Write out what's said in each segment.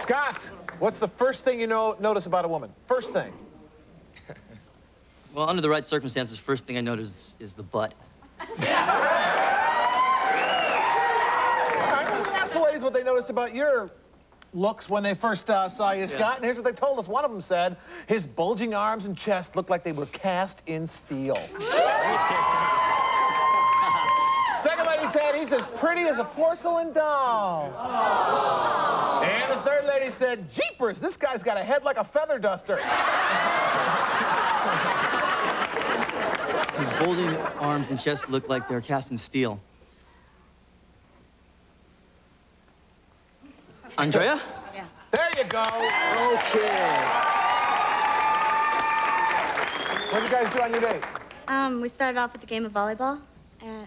Scott, what's the first thing you notice about a woman? First thing. Well, under the right circumstances, first thing I notice is the butt. All right, well, we asked the ladies what they noticed about your looks when they first saw you, Scott, and here's what they told us. One of them said his bulging arms and chest looked like they were cast in steel. Second lady said he's as pretty as a porcelain doll. And the third lady said, jeepers, this guy's got a head like a feather duster. His bulging arms and chest look like they're cast in steel. Andrea? Yeah. There you go. Okay. What did you guys do on your date? We started off with a game of volleyball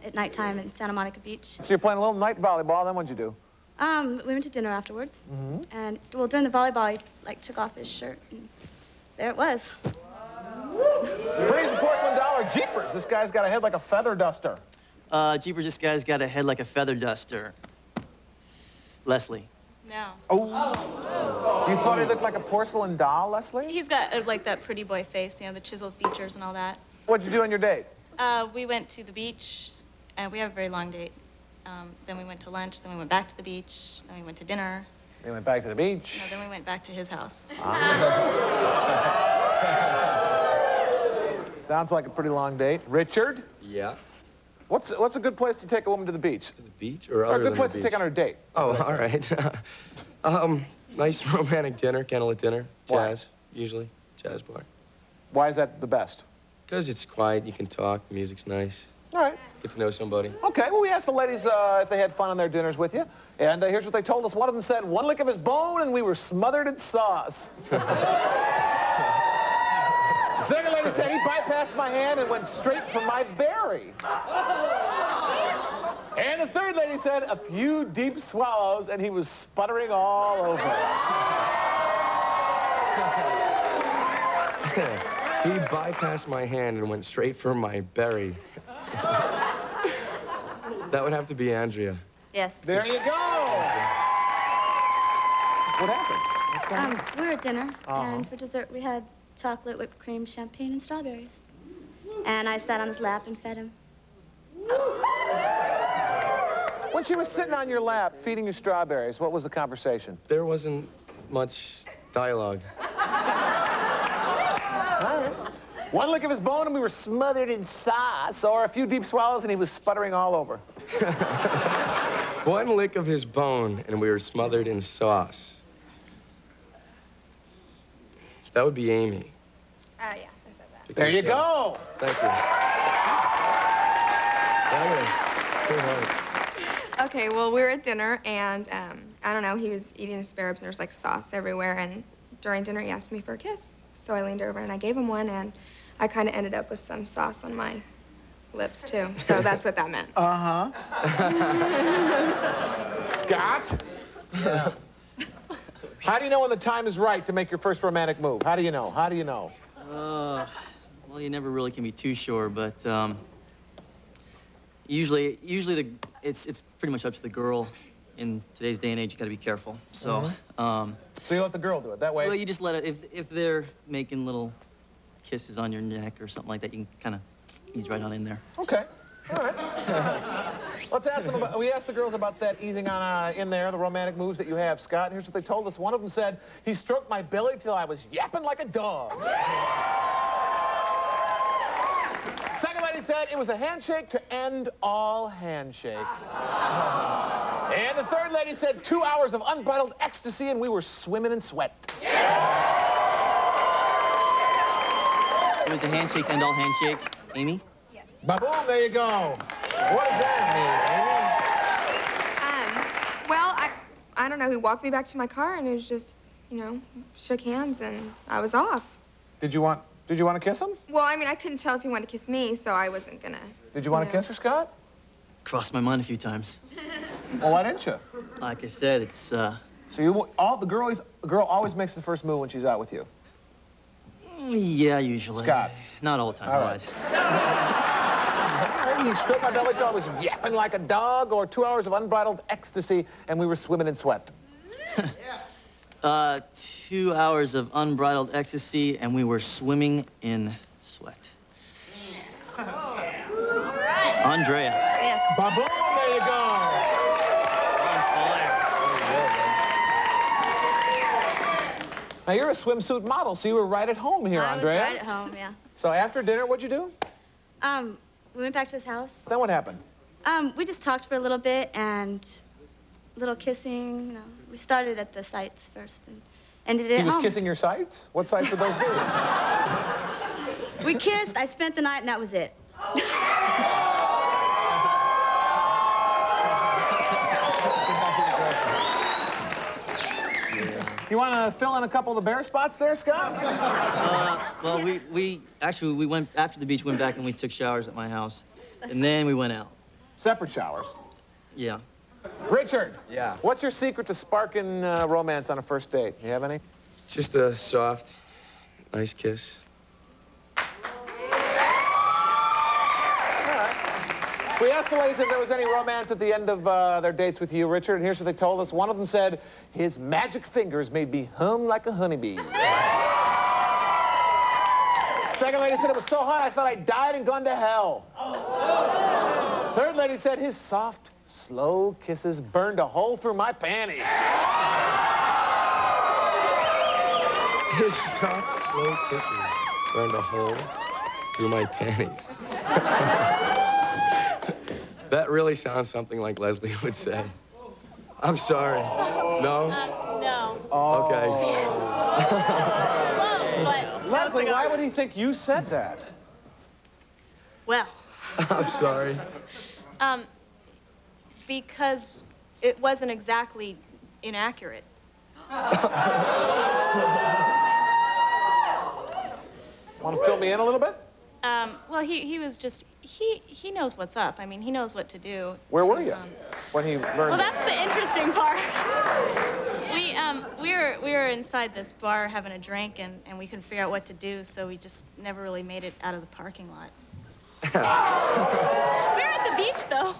at nighttime in Santa Monica Beach. So you're playing a little night volleyball, then what'd you do? We went to dinner afterwards. And, well, during the volleyball, he, took off his shirt, and there it was. Pretty as a porcelain doll or jeepers? This guy's got a head like a feather duster. Jeepers, this guy's got a head like a feather duster. Leslie. No. Oh. You thought he looked like a porcelain doll, Leslie? He's got, like, that pretty boy face, you know, the chiseled features and all that. What'd you do on your date? We went to the beach, and we had a very long date. Then we went to lunch, then we went back to the beach, then we went to dinner. They went back to the beach. No, then we went back to his house. Sounds like a pretty long date. Richard? Yeah. What's a good place to take a woman to the beach? To the beach or other Or a good than place the to beach? take on her date. Oh, all right. Nice romantic dinner, candlelit dinner, jazz, usually, jazz bar. Why is that the best? Because it's quiet, you can talk, the music's nice. All right. Get to know somebody. Okay, well, we asked the ladies if they had fun on their dinners with you. And here's what they told us. One of them said, one lick of his bone and we were smothered in sauce. The second lady said he bypassed my hand and went straight for my berry. And the third lady said a few deep swallows and he was sputtering all over. He bypassed my hand and went straight for my berry. That would have to be Andrea. Yes. There you go. What happened? We were at dinner, and for dessert, we had chocolate, whipped cream, champagne, and strawberries. And I sat on his lap and fed him. When she was sitting on your lap feeding you strawberries, what was the conversation? There wasn't much dialogue. All right. One lick of his bone and we were smothered in sauce, or a few deep swallows and he was sputtering all over. One lick of his bone and we were smothered in sauce. That would be Amy. Yeah, I said that. There you go. Thank you. Okay, well, we were at dinner, and I don't know, he was eating his spare ribs, and there was, sauce everywhere, and during dinner, he asked me for a kiss. So I leaned over, and I gave him one, and I kind of ended up with some sauce on my lips, too. So that's what that meant. Uh-huh. Scott? Yeah. How do you know when the time is right to make your first romantic move? How do you know? How do you know? Well, you never really can be too sure, but usually it's pretty much up to the girl. In today's day and age, you got to be careful. So, So you let the girl do it that way? Well, you just let it. If they're making little kisses on your neck or something like that, you can kind of ease right on in there. Okay. All right. Let's ask them about. We asked the girls about that easing on in there, the romantic moves that you have, Scott. Here's what they told us. One of them said, "He stroked my belly till I was yapping like a dog." Second lady said it was a handshake to end all handshakes. And the third lady said 2 hours of unbridled ecstasy and we were swimming in sweat. It was a handshake to end all handshakes. Amy? Yes. Ba-boom, there you go. What does that mean, Amy? Well, I don't know, he walked me back to my car, and it was just, shook hands, and I was off. Did you want to kiss him? Well, I mean, I couldn't tell if he wanted to kiss me, so I wasn't gonna. Did you want to kiss her, Scott? Crossed my mind a few times. Well, why didn't you? Like I said, it's So the girl always makes the first move when she's out with you. Yeah, usually. Scott. Not all the time. All right. He stroked my belly till I was yapping like a dog, or 2 hours of unbridled ecstasy, and we were swimming in sweat. 2 hours of unbridled ecstasy, and we were swimming in sweat. Andrea. Yes. Ba-boom, there you go. On fire. Now, you're a swimsuit model, so you were right at home here, Andrea. I was right at home, yeah. So after dinner, what'd you do? We went back to his house. Then what happened? We just talked for a little bit and a little kissing, you know. We started at the sites first and ended it at He was home. kissing your sights? What sights would those be? We kissed, I spent the night, and that was it. You want to fill in a couple of the bare spots there, Scott? Well, we actually, we went, after the beach, went back and we took showers at my house. And then we went out. Separate showers. Yeah. Richard. Yeah. What's your secret to sparking romance on a first date? You have any? Just a soft, nice kiss. We asked the ladies if there was any romance at the end of their dates with you, Richard, and here's what they told us. One of them said, his magic fingers made me hum like a honeybee. Second lady said, it was so hot I thought I died and gone to hell. Third lady said, his soft, slow kisses burned a hole through my panties. His soft, slow kisses burned a hole through my panties. That really sounds something like Leslie would say. I'm sorry. No? No. Okay. Close, but Leslie, why would he think you said that? well, I'm sorry. because it wasn't exactly inaccurate. Want to fill me in a little bit? Well, he was just, he knows what's up. I mean, he knows what to do. Where to, were you when he learned Well, it? that's the interesting part. We were inside this bar having a drink, and we couldn't figure out what to do, so we just never really made it out of the parking lot. We were at the beach, though.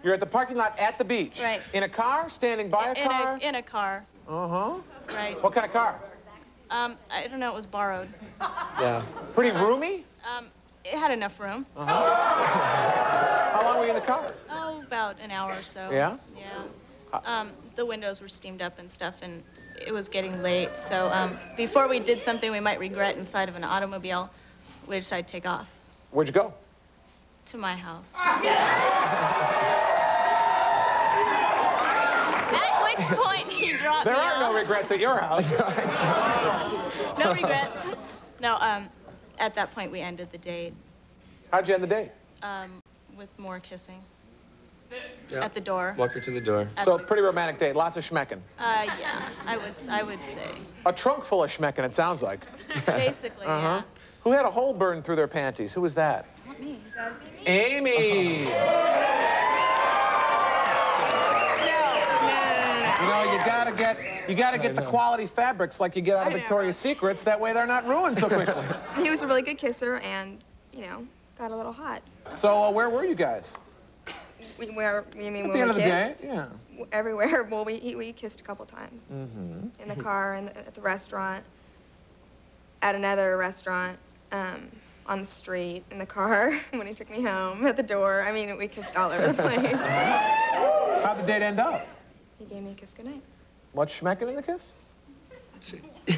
You're at the parking lot at the beach. Right. In a car? Standing by a car? In a car. Uh-huh. Right. What kind of car? I don't know, it was borrowed. Yeah. Pretty roomy? It had enough room. How long were you in the car? Oh, about an hour or so. Yeah? Yeah. The windows were steamed up and stuff, and it was getting late. So before we did something we might regret inside of an automobile, we decided to take off Where'd you go? to my house. At which point he dropped There me are no off. regrets at your house. No regrets. No, at that point we ended the date How'd you end the date? with more kissing Yeah. at the door. Walked her to the door. At So, the- pretty romantic date, lots of schmecking. yeah, I would say. A trunk full of schmecking, it sounds like. Basically, yeah. Who had a hole burned through their panties? Who was that? Not me. Amy! You know, you gotta get the quality fabrics like you get out of I know. Victoria's Secrets. That way they're not ruined so quickly. He was a really good kisser and, you know, got a little hot. So, where were you guys? You At mean when the end we of the day, kissed? yeah. Everywhere. Well, we kissed a couple times. In the car, at the restaurant, at another restaurant, on the street, in the car, when he took me home, at the door. I mean, we kissed all over the place. How'd the date end up? He gave me a kiss goodnight. Much schmecking in the kiss?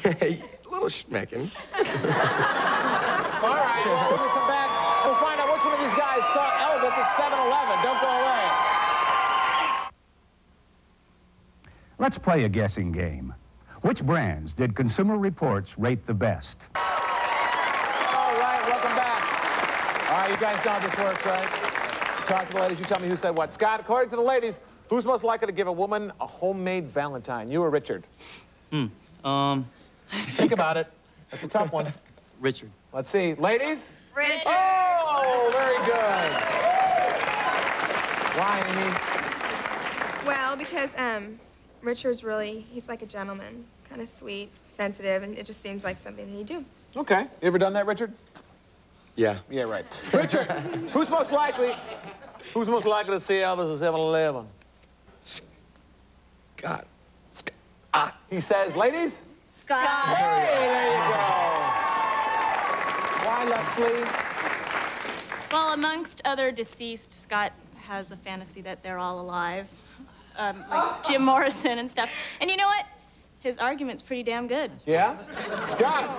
A little schmecking. All right, well, when we come back, we'll find out which one of these guys saw Elvis at 7-Eleven. Don't go away. Let's play a guessing game. Which brands did Consumer Reports rate the best? All right, welcome back. All right, you guys know how this works, right? Talk to the ladies, you tell me who said what. Scott, according to the ladies, who's most likely to give a woman a homemade Valentine? You or Richard? Think about it. That's a tough one. Richard. Let's see. Ladies? Richard. Oh, very good. Why, Amy? Well, because Richard's really, he's like a gentleman, kind of sweet, sensitive, and it just seems like something he'd do. Okay. You ever done that, Richard? Yeah. Yeah, right. Richard, who's most likely to see Elvis at 7-Eleven? Scott. He says, ladies? Scott. Hey, there you go. Why, Leslie? Well, amongst other deceased, Scott has a fantasy that they're all alive, like Jim Morrison and stuff. And you know what? His argument's pretty damn good. Yeah? Scott,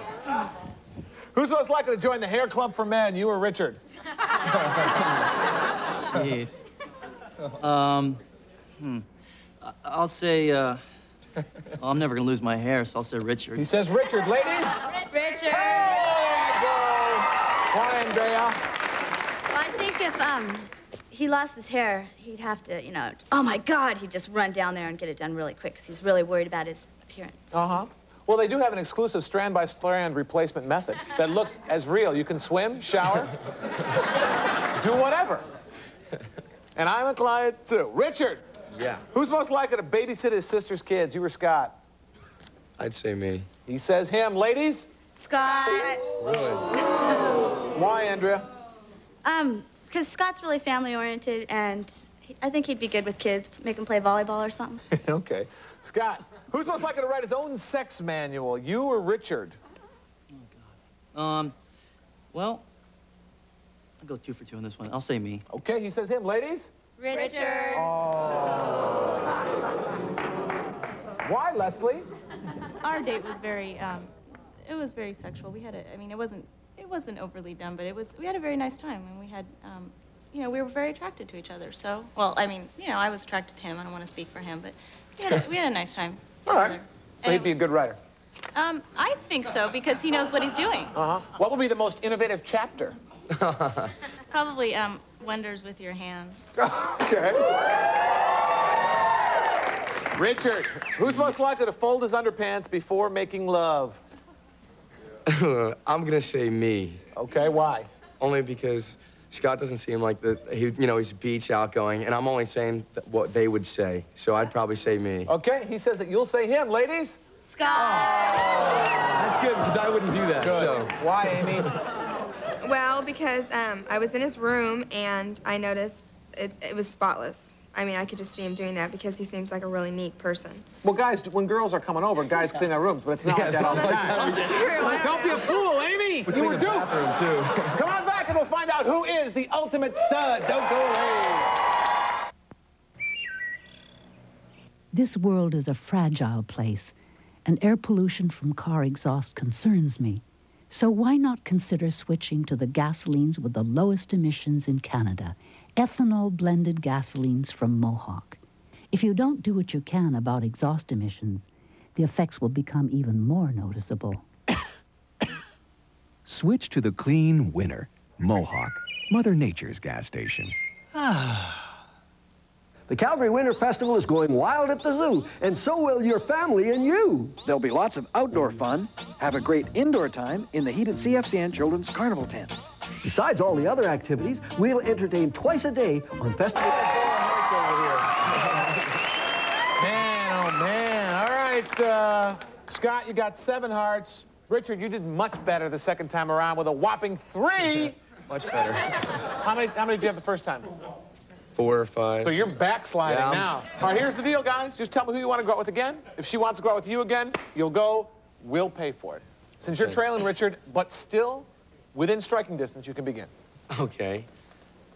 who's most likely to join the hair club for men, you or Richard? Jeez. I'll say, well, I'm never gonna lose my hair, so I'll say Richard. He says Richard. Ladies? Richard. Hey, there you go. Why, Andrea? Well, I think if he lost his hair, he'd have to, you know, oh my God, he'd just run down there and get it done really quick because he's really worried about his appearance. Uh-huh. Well, they do have an exclusive strand-by-strand replacement method that looks as real. You can swim, shower, do whatever. And I'm a client, too. Richard. Yeah. Who's most likely to babysit his sister's kids, you or Scott? I'd say me. He says him. Ladies? Scott. Really? Why, Andrea? Because Scott's really family-oriented, and I think he'd be good with kids. Make him play volleyball or something. Okay. Scott, who's most likely to write his own sex manual, you or Richard? Oh, God. Well, I'll go 2 for 2 on this one. I'll say me. Okay, he says him. Ladies? Richard. Oh. Why, Leslie? Our date was very, it was very sexual. We had I mean, it wasn't overly done, but we had a very nice time, and we had, you know, we were very attracted to each other. So, well, I mean, you know, I was attracted to him. I don't want to speak for him, but we had a nice time All right. together. So he'd be a good writer. I think so, because he knows what he's doing. Uh-huh. What will be the most innovative chapter? Probably, wonders with your hands. Okay. Richard, who's most likely to fold his underpants before making love? I'm gonna say me. Okay, why? Only because Scott doesn't seem like he's beach outgoing, and I'm only saying what they would say. So I'd probably say me. Okay, he says that you'll say him. Ladies? Scott. That's good, because I wouldn't do that, Good. so. Why, Amy? Well, because I was in his room and I noticed it was spotless. I mean, I could just see him doing that because he seems like a really neat person. Well, guys, when girls are coming over, guys clean their rooms, but it's not like that all the time. Don't be a fool, Amy. You were duped. Bathroom, too. Come on back and we'll find out who is the ultimate stud. Don't go away. This world is a fragile place, and air pollution from car exhaust concerns me. So why not consider switching to the gasolines with the lowest emissions in Canada, ethanol-blended gasolines from Mohawk? If you don't do what you can about exhaust emissions, the effects will become even more noticeable. Switch to the clean winner, Mohawk, Mother Nature's gas station. The Calgary Winter Festival is going wild at the zoo, and so will your family and you. There'll be lots of outdoor fun. Have a great indoor time in the heated CFCN Children's Carnival tent. Besides all the other activities, we'll entertain twice a day on festival. Man, oh man. All right, Scott, you got 7 hearts. Richard, you did much better the second time around with a whopping 3. Much better. How many did you have the first time? 4 or 5. So you're backsliding now. All right, here's the deal, guys. Just tell me who you want to go out with again. If she wants to go out with you again, you'll go. We'll pay for it. Since you're trailing Richard, but still within striking distance, you can begin. Okay.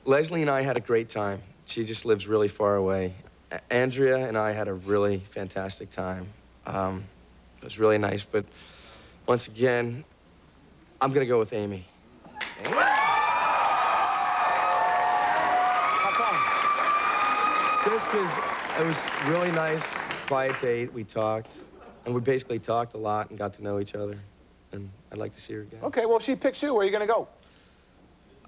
Leslie and I had a great time. She just lives really far away. Andrea and I had a really fantastic time. It was really nice, but once again, I'm gonna go with Amy. Amy? Just because it was really nice, quiet date. We talked, and we basically talked a lot and got to know each other. And I'd like to see her again. Okay, well, if she picks you, where are you going to go?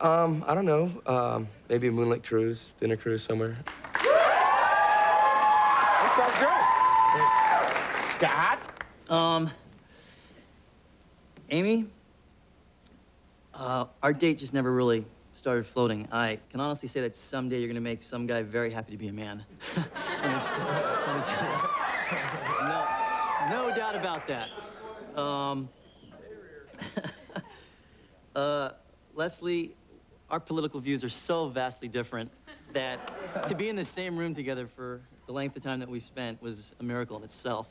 I don't know. Maybe a moonlit cruise, dinner cruise somewhere. That sounds great. Scott? Amy, our date just never really started floating. I can honestly say that someday you're gonna make some guy very happy to be a man. No doubt about that. Leslie, our political views are so vastly different that to be in the same room together for the length of time that we spent was a miracle in itself.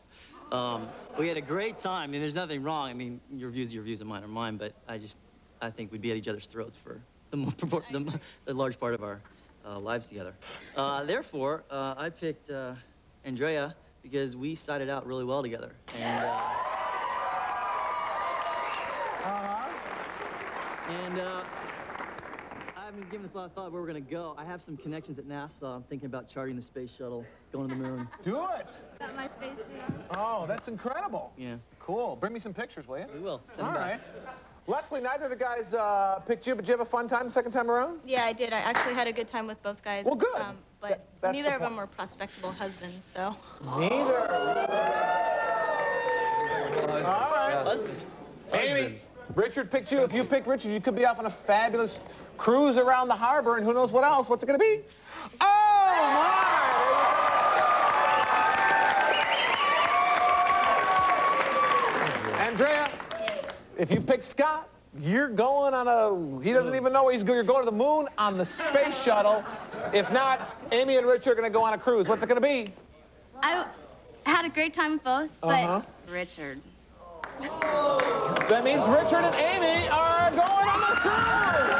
We had a great time. I mean, there's nothing wrong. I mean, your views and mine are mine, but I think we'd be at each other's throats for the large part of our lives together. Therefore, I picked Andrea because we sided out really well together. And, I haven't given this a lot of thought where we're going to go. I have some connections at NASA. I'm thinking about charting the space shuttle, going to the moon. Do it. Got my space suit on. Oh, that's incredible. Yeah. Cool. Bring me some pictures, will you? We will. Send All them right. back. Leslie, neither of the guys picked you, but did you have a fun time the second time around? Yeah, I did. I actually had a good time with both guys. Well, good. But That's neither the of them point. were prospectable husbands, so. Neither. All right. Husbands. Amy, Richard picked you. If you pick Richard, you could be off on a fabulous cruise around the harbor and who knows what else. What's it going to be? Oh, my! Andrea, if you pick Scott, you're going on a, he doesn't even know you're going to the moon on the space shuttle. If not, Amy and Richard are going to go on a cruise. What's it going to be? I had a great time with both, but Richard. That means Richard and Amy are going on the cruise!